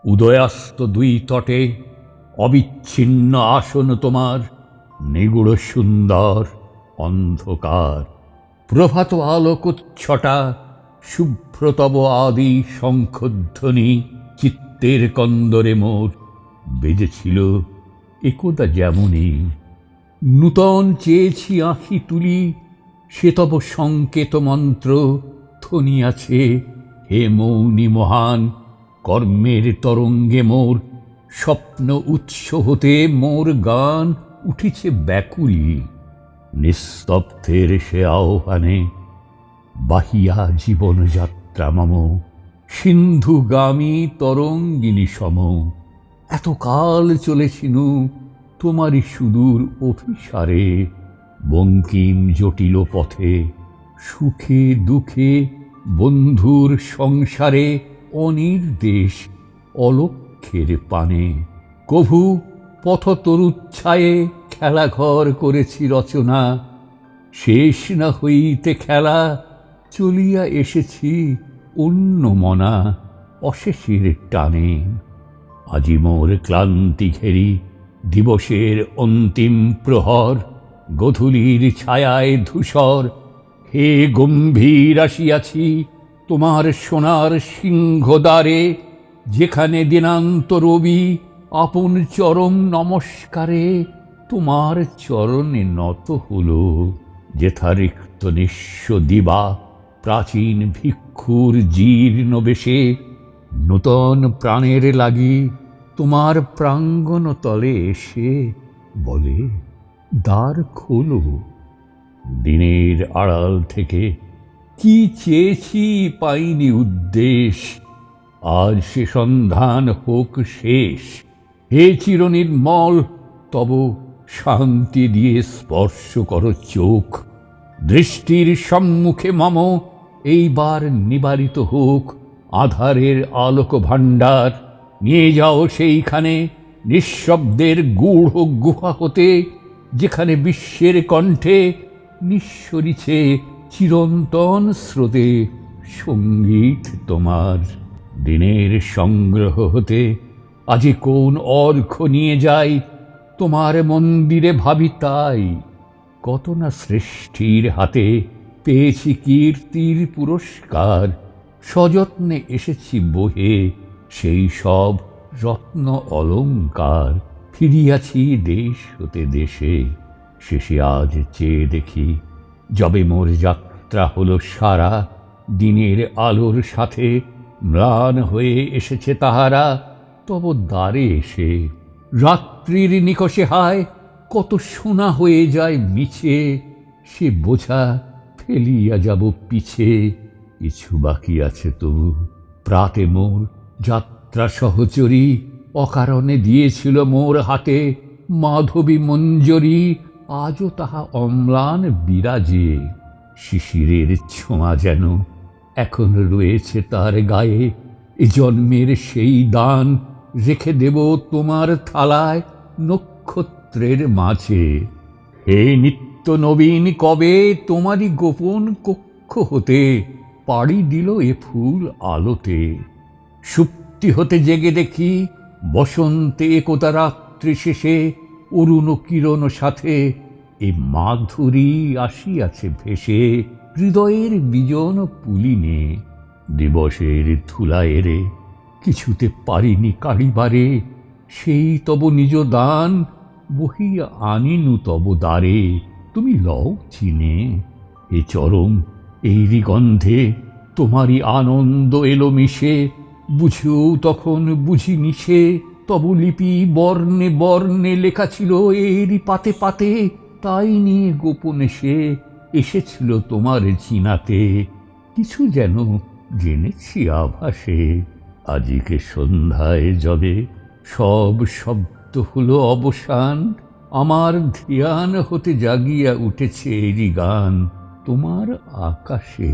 উদয়াস্ত দুই তটে অবিচ্ছিন্ন আসন তোমার, নিগুড় সুন্দর অন্ধকার। প্রভাত আলোকচ্ছটা শুভ্রতব আদি শঙ্খধ্বনি চিত্তের কন্দরে মোর বেজেছিল একদা যেমনই। নূতন চেয়েছি আঁখি তুলি, সে তব সংকেত মন্ত্র ধ্বনিয়াছে। হে মৌনি মহান, কর্মের তরঙ্গে মোর স্বপ্ন উৎস হতে মোর গান উঠিছে ব্যাকুলী। নিস্তব্ধের সে আহ্বানে বাহিয়া জীবনযাত্রা মম, সিন্ধুগামী তরঙ্গিনী সম। এতকাল চলেছিনু তোমারই সুদূর অভিসারে, বঙ্কিম জটিল পথে সুখে দুঃখে বন্ধুর সংসারে, অনির্দেশ অলক্ষ্যের পানে। কভু পথতরুচ্ছায়ে খেলাঘর করেছি রচনা, শেষ না হইতে খেলা চলিয়া এসেছি অন্য মনা অশেষের টানে। আজি মোর ক্লান্তি ঘেরি দিবসের অন্তিম প্রহর, গোধূলির ছায়ায় ধূসর। হে গম্ভীর আসিয়াছি তোমার সোনার সিংহদ্বারে, যেখানে দিনান্ত রবি আপন চরম নমস্কারে তোমার চরণে নত হল। যেথা রিক্ত নিঃস্ব দিবা প্রাচীন ভিক্ষুর জীর্ণ বেশে, নূতন প্রাণের লাগি তোমার প্রাঙ্গণ তলে এসে বলে, দ্বার খোলো। দিনের আড়াল থেকে কি চেয়েছি পাইনি উদ্দেশ, আজ সে সন্ধান হোক শেষ। হে চিরনির্মল, তব শান্তি দিয়ে স্পর্শ করো চোখ। দৃষ্টির সম্মুখে মম এইবার নিবারিত হোক আধারের আলোক ভাণ্ডার। নিয়ে যাও সেইখানে নিঃশব্দের গূঢ় গুহা হতে, যেখানে বিশ্বের কণ্ঠে নিঃসরিছে চিরন্তন স্রোতে সঙ্গীত তোমার। দিনের সংগ্রহ হতে আজি কোন অর্ঘ্য নিয়ে যাই তোমার মন্দিরে ভাবি তাই। কত না সৃষ্টির হাতে পেয়েছি কীর্তির পুরস্কার, সযত্নে এসেছি বহে সেই সব রত্ন অলঙ্কার। ফিরিয়াছি দেশ হতে দেশে, শেষে আজ চেয়ে দেখি যবে মোর যাত্রা হলো সারা, দিনের আলোর সাথে ম্লান হয়ে এসেছে তাহারা তব দ্বারে এসে। রাত্রির নিকষে হায় কত সোনা হয়ে যায় মিছে, সে বোঝা ফেলিয়া যাব পিছে। কিছু বাকি আছে তবু প্রাতে মোর যাত্রা সহচরী, অকারণে দিয়েছিল মোর হাতে মাধবী মঞ্জরি, আজও তাহা অম্লান বিরাজে। শিশিরের ছোঁয়া যেন এখন রয়েছে তার গায়ে, এ জন্মের সেই দান রেখে দেব তোমার থালায় নক্ষত্রের মাঝে। হে নিত্য নবীন, কবে তোমারই গোপন কক্ষ হতে পাড়ি দিল এ ফুল আলোতে। সুপ্তি হতে জেগে দেখি বসন্তে একতা রাত্রি শেষে, অরুণ কিরণ সাথে এ মাধুরী আসিয়াছে ভেসে হৃদয়ের বিজন পুলিনে। দিবসের ধুলায়েরে কিছুতে পারিনি কাড়িবারে, সেই তব নিজ দান বহিয়া আনিনু তব দ্বারে। তুমি লও চিনে এ চরম এইরি গন্ধে তোমারই আনন্দ এলো মিশে, বুঝেও তখন বুঝিনি সে তব লিপি বর্ণে বর্ণে লেখা ছিল এরই পাতে পাতে। তাই নিয়ে গোপনে সে এসেছিল তোমার চিনাতে, কিছু যেন জেনেছি আভাসে। আজিকে সন্ধ্যায় যবে সব শব্দ হলো অবসান, আমার ধ্যান হতে জাগিয়া উঠেছে এরই গান তোমার আকাশে।